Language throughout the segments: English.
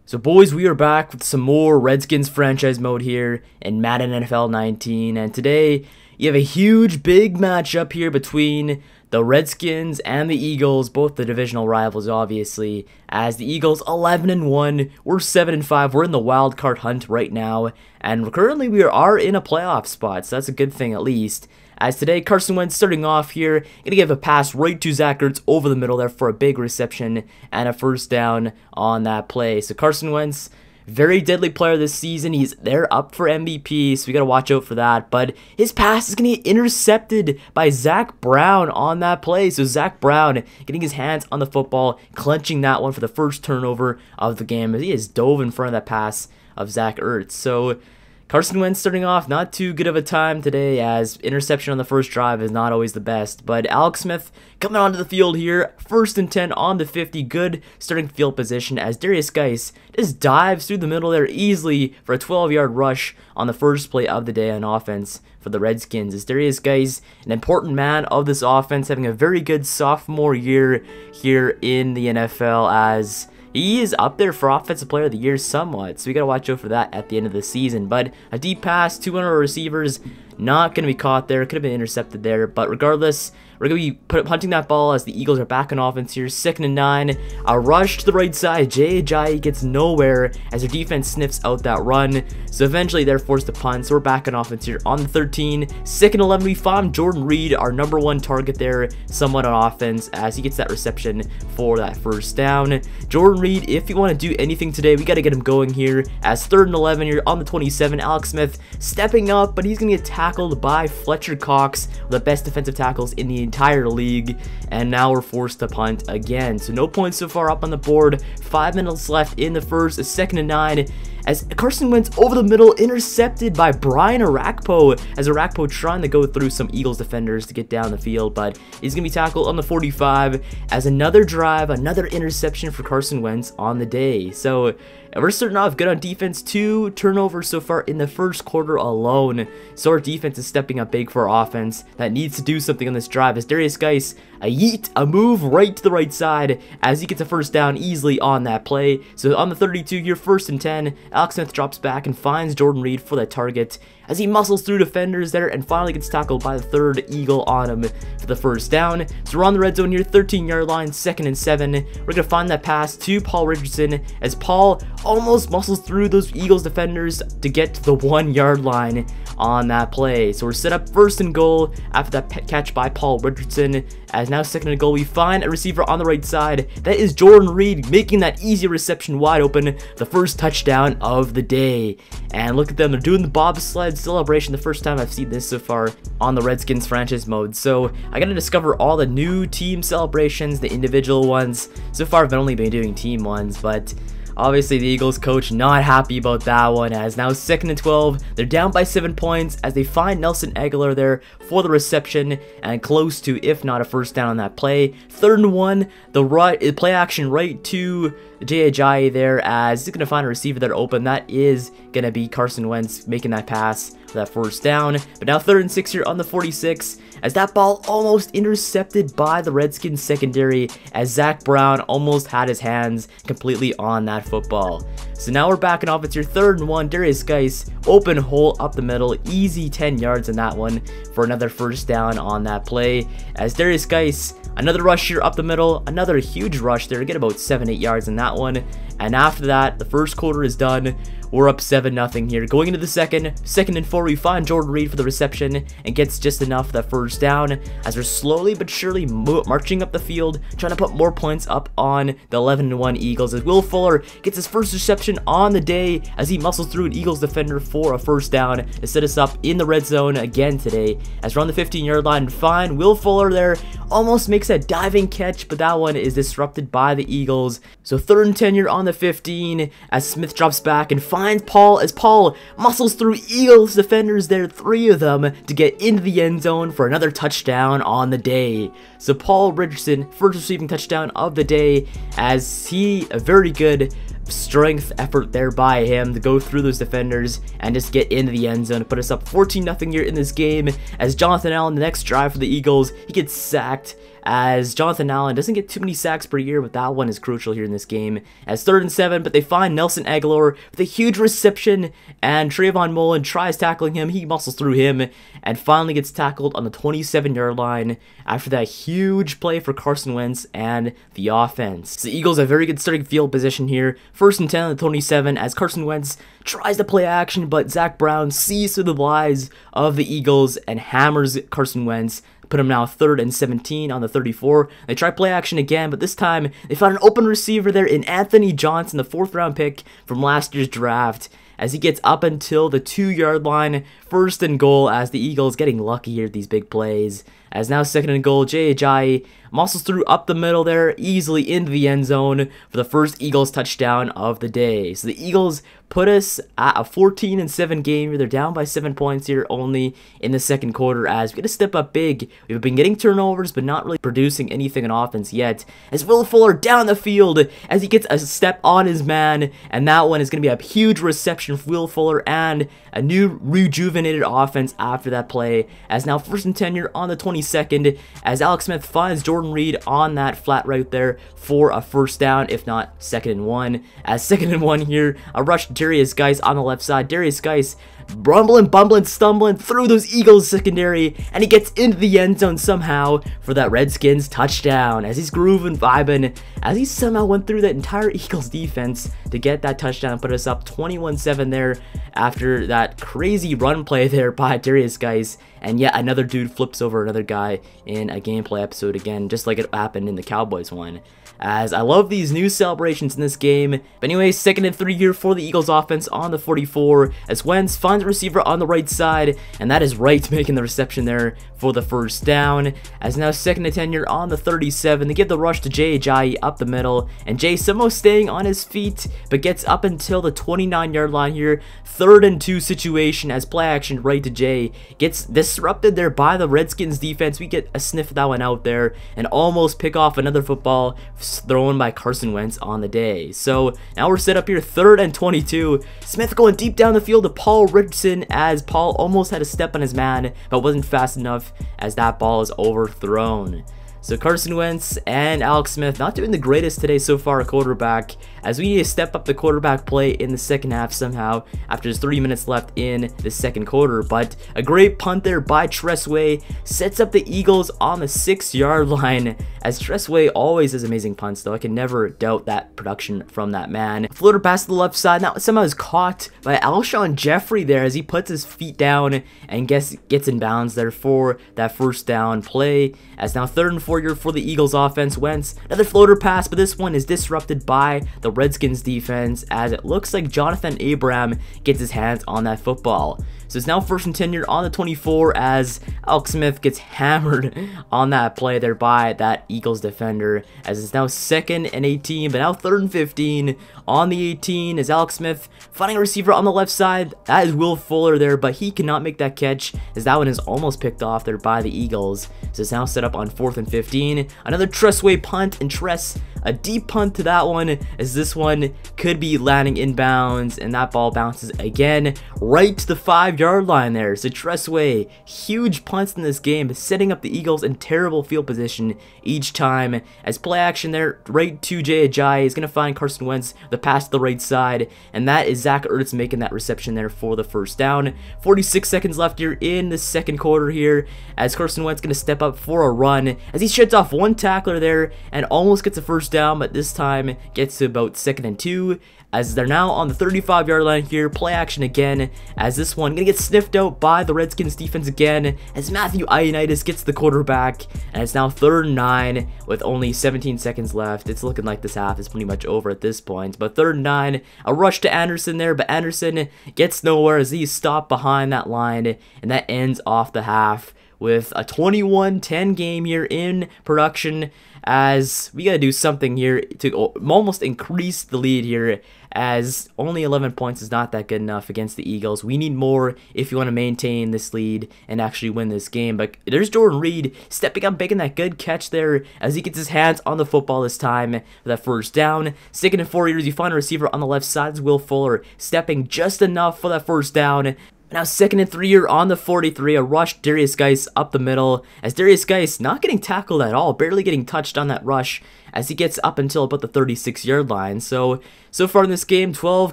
So boys, we are back with some more Redskins franchise mode here in Madden NFL 19, and today you have a huge big matchup here between the Redskins and the Eagles, both the divisional rivals obviously, as the Eagles 11-1, we're 7-5, we're in the wild card hunt right now, and currently we are in a playoff spot, so that's a good thing at least. As today, Carson Wentz starting off here, gonna give a pass right to Zach Ertz over the middle there for a big reception and a first down on that play. So Carson Wentz, very deadly player this season. They're up for MVP, so we gotta watch out for that. But his pass is gonna get intercepted by Zach Brown on that play. So Zach Brown getting his hands on the football, clenching that one for the first turnover of the game as he has dove in front of that pass of Zach Ertz. So Carson Wentz starting off, not too good of a time today, as interception on the first drive is not always the best. But Alex Smith coming onto the field here, 1st and 10 on the 50, good starting field position as Derrius Guice just dives through the middle there easily for a 12-yard rush on the first play of the day on offense for the Redskins. As Derrius Guice, an important man of this offense, having a very good sophomore year here in the NFL, as he is up there for Offensive Player of the Year somewhat, so we gotta watch out for that at the end of the season. But a deep pass, 200 receivers, not gonna be caught there, could have been intercepted there, but regardless, we're going to be punting that ball as the Eagles are back on offense here. 2nd and 9. A rush to the right side. Jay gets nowhere as their defense sniffs out that run. So eventually they're forced to punt. So we're back on offense here on the 13. 2nd and 11. We found Jordan Reed, our #1 target there, somewhat on offense as he gets that reception for that first down. Jordan Reed, if you want to do anything today, we got to get him going here as 3rd and 11 here on the 27. Alex Smith stepping up, but he's going to get tackled by Fletcher Cox, the best defensive tackles in the entire league, and now we're forced to punt again. So no points so far up on the board. 5 minutes left in the first. 2nd and 9 as Carson Wentz over the middle, intercepted by Brian Arakpo, as Arakpo trying to go through some Eagles defenders to get down the field, but he's gonna be tackled on the 45 as another drive, another interception for Carson Wentz on the day. So we're starting off good on defense. 2 turnovers so far in the first quarter alone. So our defense is stepping up big for our offense that needs to do something on this drive as Derrius Guice, a move right to the right side as he gets a first down easily on that play. So on the 32 here, 1st and 10, Alex Smith drops back and finds Jordan Reed for that target as he muscles through defenders there and finally gets tackled by the 3rd Eagle on him for the first down. So we're on the red zone here, 13-yard line, 2nd and 7. We're going to find that pass to Paul Richardson as Paul almost muscles through those Eagles defenders to get to the 1-yard line on that play. So we're set up 1st and goal after that catch by Paul Richardson, as now 2nd and goal. We find a receiver on the right side. That is Jordan Reed making that easy reception wide open, the first touchdown of the day. And look at them, they're doing the bobsled celebration, the first time I've seen this so far on the Redskins franchise mode. So I gotta discover all the new team celebrations, the individual ones. So far I've only been doing team ones, but obviously the Eagles coach not happy about that one, as now 2nd and 12. They're down by 7 points as they find Nelson Aguilar there for the reception and close to, if not a first down on that play. 3rd and 1, the play action right to Jay there as he's going to find a receiver that are open. That is going to be Carson Wentz making that pass for that first down. But now 3rd and 6 here on the 46 as that ball almost intercepted by the Redskins secondary as Zach Brown almost had his hands completely on that football. So now we're back in offense here, 3rd and 1, Derrius Guice, open hole up the middle, easy 10 yards in that one for another first down on that play as Derrius Guice, another rush here up the middle, another huge rush there to get about 7-8 yards in that one. And after that, the first quarter is done. We're up 7-0 here. Going into the 2nd and 4, we find Jordan Reed for the reception and gets just enough for that first down as we're slowly but surely marching up the field, trying to put more points up on the 11-1 Eagles as Will Fuller gets his first reception on the day as he muscles through an Eagles defender for a first down to set us up in the red zone again today. As we're on the 15-yard line, find Will Fuller there, almost makes a diving catch, but that one is disrupted by the Eagles. So 3rd and 10 here on the 15 as Smith drops back and finds Paul as Paul muscles through Eagles defenders there, 3 of them, to get into the end zone for another touchdown on the day. So Paul Richardson, first receiving touchdown of the day, as a very good strength effort there by him to go through those defenders and just get into the end zone to put us up 14-0 here in this game as Jonathan Allen, the next drive for the Eagles, he gets sacked as Jonathan Allen doesn't get too many sacks per year, but that one is crucial here in this game. As 3rd and 7, but they find Nelson Aguilar with a huge reception, and Trayvon Mullen tries tackling him. He muscles through him and finally gets tackled on the 27-yard line after that huge play for Carson Wentz and the offense. So the Eagles have very good starting field position here. 1st and 10 on the 27 as Carson Wentz tries to play action, but Zach Brown sees through the lies of the Eagles and hammers Carson Wentz. Put him now 3rd and 17 on the 34. They try play action again, but this time they found an open receiver there in Anthony Johnson, the 4th round pick from last year's draft, as he gets up until the 2-yard line. 1st and goal as the Eagles getting lucky here at these big plays. As now 2nd and goal, Jay Ajayi muscles through up the middle there, easily into the end zone for the first Eagles touchdown of the day. So the Eagles put us at a 14-7 game. They're down by 7 points here only in the 2nd quarter, as we got to step up big. We've been getting turnovers, but not really producing anything in offense yet. As Will Fuller down the field, as he gets a step on his man, and that one is going to be a huge reception for Will Fuller and a new rejuvenated offense after that play. As now 1st and 10 here on the 22nd, as Alex Smith finds Jordan Reed on that flat route there for a 1st down, if not 2nd and 1. As 2nd and 1 here, a rush to Darius Geis on the left side. Darius Geis rumbling, bumbling, stumbling through those Eagles secondary, and he gets into the end zone somehow for that Redskins touchdown. As he's grooving, vibing, as he somehow went through that entire Eagles defense to get that touchdown and put us up 21-7 there after that crazy run play there by Darius Geis. And yet another dude flips over another guy in a gameplay episode again, just like it happened in the Cowboys one. As I love these new celebrations in this game. But anyway, 2nd and 3 here for the Eagles offense on the 44, as Wentz finds a receiver on the right side, and that is Wright making the reception there for the 1st down. As now 2nd and 10 here on the 37, they give the rush to Jay Ajayi up the middle, and Jay somehow staying on his feet, but gets up until the 29-yard line here. 3rd and 2 situation as play action right to Jay gets disrupted there by the Redskins defense. We get a sniff of that one out there and almost pick off another football thrown by Carson Wentz on the day. So now we're set up here 3rd and 22. Smith going deep down the field to Paul Richardson, as Paul almost had a step on his man but wasn't fast enough as that ball is overthrown. So Carson Wentz and Alex Smith not doing the greatest today so far at quarterback, as we need to step up the quarterback play in the 2nd half somehow after there's 3 minutes left in the 2nd quarter. But a great punt there by Tressway sets up the Eagles on the 6-yard line, as Tressway always has amazing punts though. I can never doubt that production from that man. Floater pass to the left side, now somehow is caught by Alshon Jeffrey there as he puts his feet down and gets in bounds there for that 1st down play. As now 3rd and 4 here for the Eagles offense. Wentz, another floater pass, but this one is disrupted by the Redskins defense, as it looks like Jonathan Abram gets his hands on that football. So it's now 1st and 10 here on the 24, as Alex Smith gets hammered on that play there by that Eagles defender, as it's now 2nd and 18, but now 3rd and 15 on the 18, as Alex Smith finding a receiver on the left side. That is Will Fuller there, but he cannot make that catch, as that one is almost picked off there by the Eagles. So it's now set up on 4th and 15. Another Tressway punt, and Tress a deep punt to that one, as this one could be landing inbounds, and that ball bounces again right to the 5-yard line there. So Tressway, huge punts in this game, setting up the Eagles in terrible field position each time, as play action there right to Jay Ajayi is going to find Carson Wentz the pass to the right side, and that is Zach Ertz making that reception there for the 1st down. 46 seconds left here in the 2nd quarter here, as Carson Wentz going to step up for a run, as he shuts off one tackler there and almost gets a 1st down, but this time gets to about 2nd and 2, as they're now on the 35-yard line here. Play action again, as this one gonna get sniffed out by the Redskins defense again, as Matthew Ioannidis gets the quarterback, and it's now 3rd and 9 with only 17 seconds left. It's looking like this half is pretty much over at this point, but 3rd and 9, a rush to Anderson there, but Anderson gets nowhere as he's stopped behind that line, and that ends off the half with a 21-10 game here in production, as we gotta do something here to almost increase the lead here, as only 11 points is not that good enough against the Eagles. We need more if you want to maintain this lead and actually win this game. But there's Jordan Reed stepping up, making that good catch there as he gets his hands on the football this time for that 1st down. 2nd and 4 years, you find a receiver on the left side. Will Fuller stepping just enough for that 1st down. Now 2nd and 3 here on the 43, a rush Darius Geis up the middle, as Darius Geis not getting tackled at all, barely getting touched on that rush as he gets up until about the 36-yard line. So far in this game, 12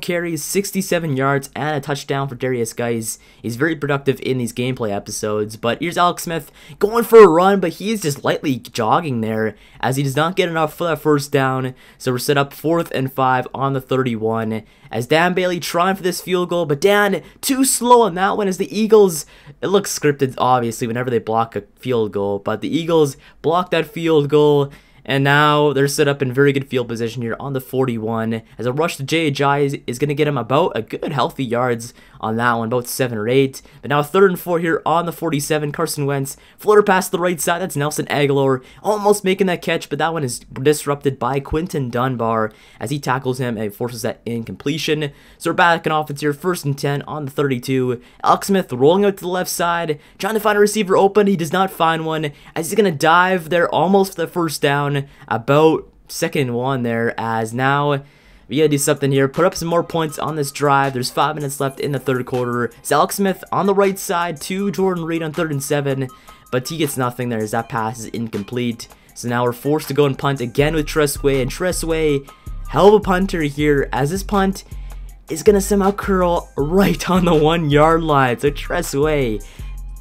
carries, 67 yards, and a touchdown for Darius Geis. He's very productive in these gameplay episodes, but here's Alex Smith going for a run, but he's just lightly jogging there as he does not get enough for that first down. So we're set up 4th and 5 on the 31, as Dan Bailey trying for this field goal, but Dan too slow on that one as the Eagles, it looks scripted obviously whenever they block a field goal, but the Eagles block that field goal. And now they're set up in very good field position here on the 41, as a rush to J.J. is going to get him about a good healthy yards on that one, about 7 or 8. But now 3rd and 4 here on the 47, Carson Wentz, floater past the right side, that's Nelson Aguilar, almost making that catch, but that one is disrupted by Quinton Dunbar as he tackles him and forces that incompletion. So we're back in offense here, 1st and 10 on the 32. Alex Smith rolling out to the left side, trying to find a receiver open, he does not find one, as he's going to dive there almost for the first down. About 2nd and 1 there, as now we gotta do something here, put up some more points on this drive. There's 5 minutes left in the 3rd quarter. It's Alex Smith on the right side to Jordan Reed on 3rd and 7, but he gets nothing there as that pass is incomplete. So now we're forced to go and punt again with Tressway, and Tressway, hell of a punter here, as this punt is gonna somehow curl right on the 1-yard line. So Tressway,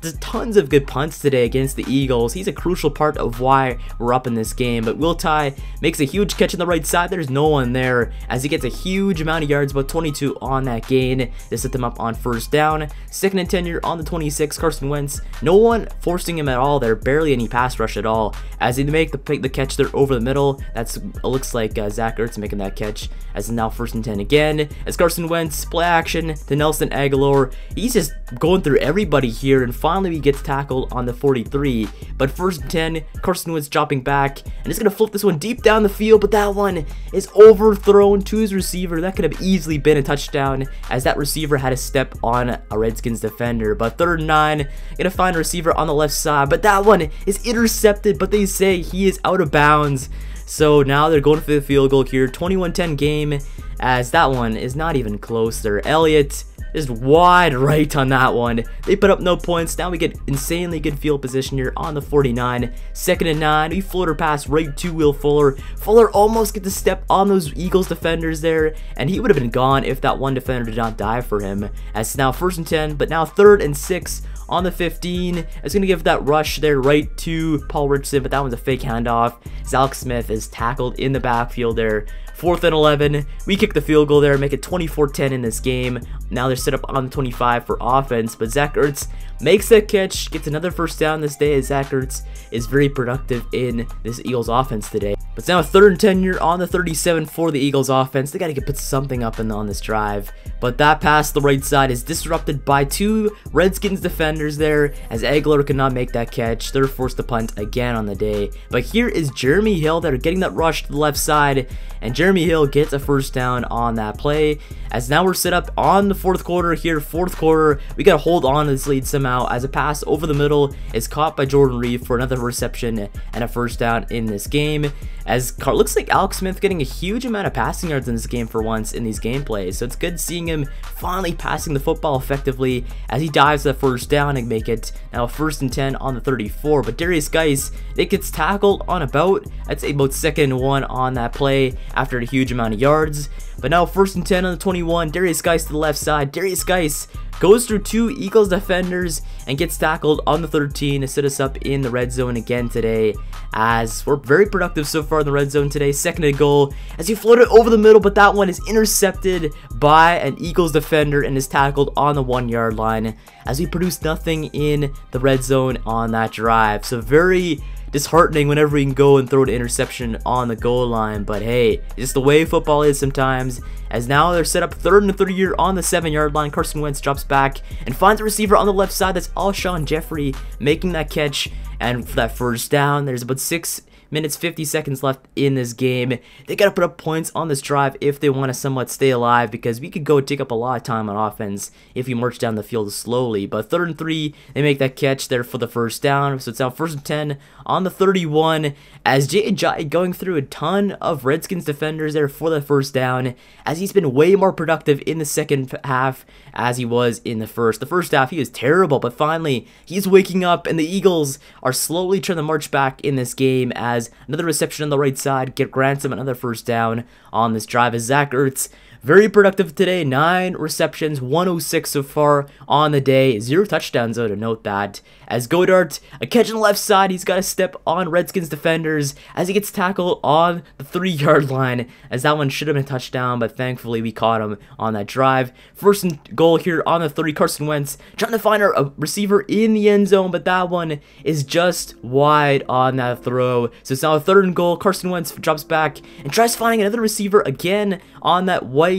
there's tons of good punts today against the Eagles. He's a crucial part of why we're up in this game. But Will Tye makes a huge catch on the right side. There's no one there as he gets a huge amount of yards, about 22 on that gain to set them up on 1st down. 2nd and 10 here on the 26, Carson Wentz. No one forcing him at all there. Barely any pass rush at all as they make the catch there over the middle. It looks like Zach Ertz making that catch as it's now 1st and 10 again. As Carson Wentz, play action to Nelson Aguilar. He's just going through everybody here, and finally he gets tackled on the 43, but 1st and 10, Carson Wentz dropping back, and he's going to flip this one deep down the field, but that one is overthrown to his receiver. That could have easily been a touchdown, as that receiver had a step on a Redskins defender. But 3rd and 9, going to find a receiver on the left side, but that one is intercepted, but they say he is out of bounds. So now they're going for the field goal here, 21-10 game, as that one is not even close there. Elliott just wide right on that one. They put up no points. Now we get insanely good field position here on the 49. 2nd and 9. We floater pass right to Will Fuller. Fuller almost gets to step on those Eagles defenders there, and he would have been gone if that one defender did not dive for him. As it's now 1st and 10, but now 3rd and 6 on the 15. It's going to give that rush there right to Paul Richardson, but that one's a fake handoff. Alex Smith is tackled in the backfield there. 4th and 11, we kick the field goal there, make it 24-10 in this game. Now they're set up on the 25 for offense, but Zach Ertz makes that catch, gets another 1st down this day, as Zach Ertz is very productive in this Eagles offense today. But it's now 3rd and 10 here on the 37 for the Eagles offense. They got to put something up on this drive, but that pass to the right side is disrupted by 2 Redskins defenders there, as Aguilar could not make that catch. They're forced to punt again on the day. But here is Jeremy Hill that are getting that rush to the left side, and Jeremy Hill gets a 1st down on that play, as now we're set up on the 4th quarter here. 4th quarter, we got to hold on to this lead somehow, as a pass over the middle is caught by Jordan Reed for another reception and a 1st down in this game, as looks like Alex Smith getting a huge amount of passing yards in this game for once in these gameplays. So it's good seeing him finally passing the football effectively as he dives that 1st down and make it now 1st and 10 on the 34. But Darius Geis, it gets tackled on about, I'd say about 2nd and 1 on that play after a huge amount of yards. But now 1st and 10 on the 21, Darius Geis to the left side. Darius Geis goes through 2 Eagles defenders and gets tackled on the 13 to set us up in the red zone again today, as we're very productive so far in the red zone today. 2nd and goal as he floated over the middle, but that one is intercepted by an Eagles defender and is tackled on the 1-yard line, as we produce nothing in the red zone on that drive. So very disheartening whenever we can go and throw an interception on the goal line, but hey, it's the way football is sometimes. As now they're set up 3rd and 30 here on the 7-yard line. Carson Wentz drops back and finds a receiver on the left side. That's Alshon Jeffrey making that catch, and for that 1st down, there's about 6 minutes, 50 seconds left in this game. They got to put up points on this drive if they want to somewhat stay alive, because we could go take up a lot of time on offense if we march down the field slowly. But 3rd and 3, they make that catch there for the first down. So it's now 1st and 10 on the 31, as Jay Ajayi going through a ton of Redskins defenders there for the first down, as he's been way more productive in the second half as he was in the first. The first half, he was terrible, but finally, he's waking up, and the Eagles are slowly trying to march back in this game, as another reception on the right side grants him another first down on this drive, as Zach Ertz, very productive today, 9 receptions, 106 so far on the day, 0 touchdowns though, to note that, as Godart, a catch on the left side, he's got to step on Redskins defenders as he gets tackled on the 3-yard line, as that one should have been a touchdown, but thankfully we caught him on that drive. 1st and goal here on the 30, Carson Wentz trying to find a receiver in the end zone, but that one is just wide on that throw. So it's now a 3rd and goal, Carson Wentz drops back and tries finding another receiver again on that white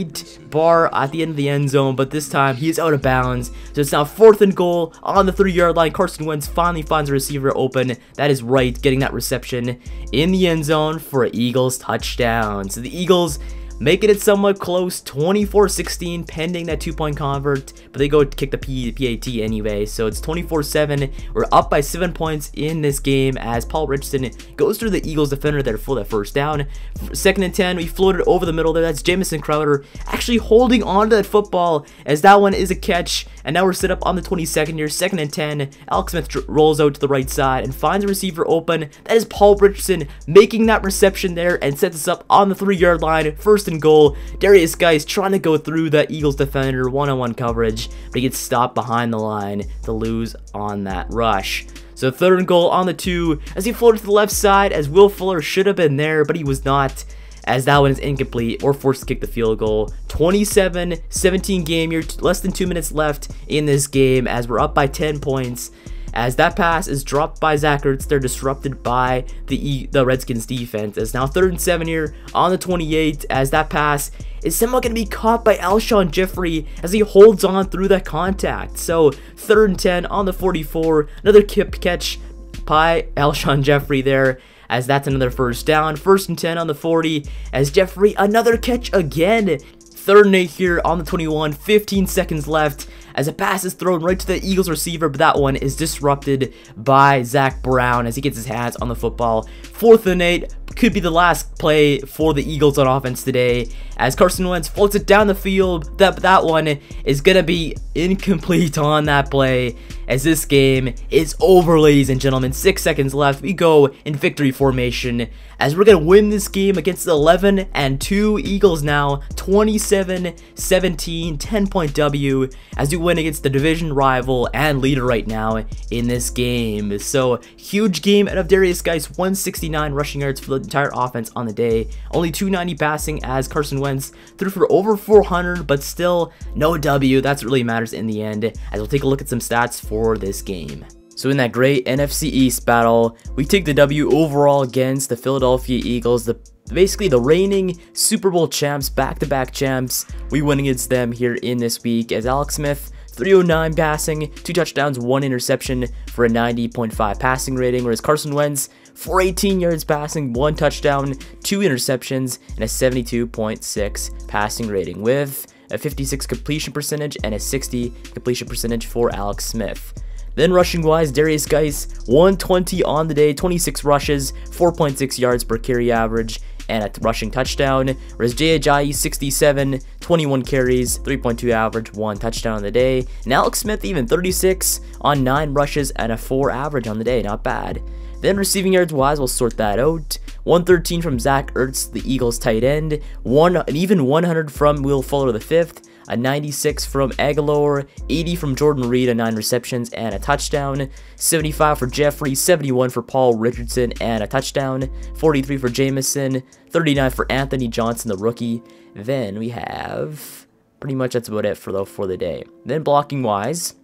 bar at the end of the end zone, but this time he is out of bounds. So it's now 4th and goal on the 3-yard line. Carson Wentz finally finds a receiver open. That is right, getting that reception in the end zone for an Eagles touchdown. So the Eagles making it somewhat close, 24-16, pending that 2-point convert, but they go kick the PAT anyway, so it's 24-7. We're up by 7 points in this game, as Paul Richardson goes through the Eagles defender there for that first down. 2nd and 10, we floated over the middle there. That's Jamison Crowder actually holding on to that football, as that one is a catch, and now we're set up on the 22nd here. 2nd and 10, Alex Smith rolls out to the right side and finds a receiver open. That is Paul Richardson making that reception there and sets us up on the 3-yard line. 1st and goal. Darius Geis trying to go through that Eagles defender, one-on-one coverage, but he gets stopped behind the line to lose on that rush. So 3rd and goal on the 2, as he floated to the left side, as Will Fuller should have been there, but he was not, as that one is incomplete, or forced to kick the field goal. 27-17 game here, less than 2 minutes left in this game, as we're up by 10 points. As that pass is dropped by Zach Ertz, they're disrupted by the Redskins defense. It's now 3rd and 7 here on the 28, as that pass is somehow going to be caught by Alshon Jeffrey as he holds on through that contact. So 3rd and 10 on the 44, another catch by Alshon Jeffrey there, as that's another first down. 1st and 10 on the 40, as Jeffrey, another catch again. 3rd and 8 here on the 21, 15 seconds left, as a pass is thrown right to the Eagles receiver, but that one is disrupted by Zach Brown as he gets his hands on the football. 4th and 8, could be the last play for the Eagles on offense today, as Carson Wentz floats it down the field. That one is going to be incomplete on that play, as this game is over, ladies and gentlemen. 6 seconds left. We go in victory formation, as we're going to win this game against the 11-2 Eagles now. 27-17, 10-point W, as we win against the division rival and leader right now in this game. So, huge game out of Darius Geis, 169 rushing yards for the entire offense on the day. Only 290 passing, as Carson Wentz threw for over 400, but still no W. That's what really matters in the end, as we'll take a look at some stats for this game. So in that great NFC East battle, we take the W overall against the Philadelphia Eagles, basically the reigning Super Bowl champs, back-to-back champs. We win against them here in this week, as Alex Smith, 309 passing, 2 touchdowns, 1 interception for a 90.5 passing rating, whereas Carson Wentz, 418 yards passing, 1 touchdown, 2 interceptions, and a 72.6 passing rating, with a 56 completion percentage and a 60 completion percentage for Alex Smith. Then rushing wise, Darius Geis, 120 on the day, 26 rushes, 4.6 yards per carry average, and a rushing touchdown. Whereas Jay Ajayi, 67, 21 carries, 3.2 average, 1 touchdown on the day. And Alex Smith, even 36 on 9 rushes and a 4 average on the day, not bad. Then receiving yards wise, we'll sort that out. 113 from Zach Ertz, the Eagles tight end, an even 100 from Will Fuller the 5th, a 96 from Aguilar, 80 from Jordan Reed, a 9 receptions and a touchdown, 75 for Jeffrey, 71 for Paul Richardson and a touchdown, 43 for Jamison, 39 for Anthony Johnson, the rookie. Then we have, pretty much that's about it for the day. Then blocking wise,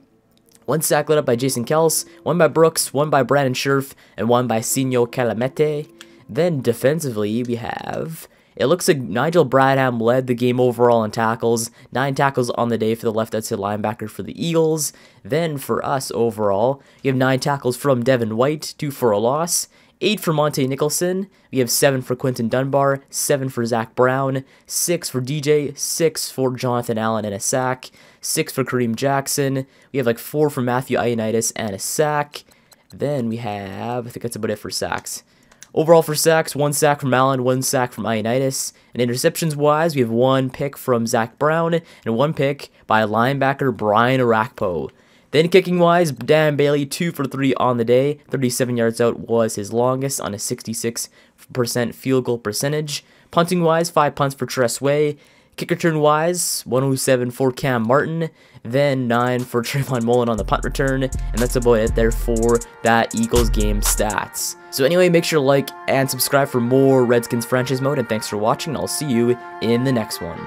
1 sack led up by Jason Kels, 1 by Brooks, 1 by Brandon Scherf, and 1 by Sinio Calamete. Then defensively, we have, it looks like Nigel Bradham led the game overall in tackles, 9 tackles on the day for the left outside linebacker for the Eagles. Then for us overall, you have 9 tackles from Devin White, 2 for a loss, 8 for Monte Nicholson. We have 7 for Quinton Dunbar, 7 for Zach Brown, 6 for DJ, 6 for Jonathan Allen and a sack, 6 for Kareem Jackson. We have like 4 for Matthew Ioannidis and a sack. Then we have, I think that's about it for sacks. Overall for sacks, 1 sack from Allen, 1 sack from Ioannidis. And interceptions-wise, we have 1 pick from Zach Brown and 1 pick by linebacker Brian Orakpo. Then kicking-wise, Dan Bailey, 2 for 3 on the day. 37 yards out was his longest on a 66% field goal percentage. Punting-wise, 5 punts for Tress Way. Kick return-wise, 107 for Cam Martin, then 9 for Trayvon Mullen on the punt return, and that's about it there for that Eagles game stats. So anyway, make sure to like and subscribe for more Redskins franchise mode, and thanks for watching. I'll see you in the next one.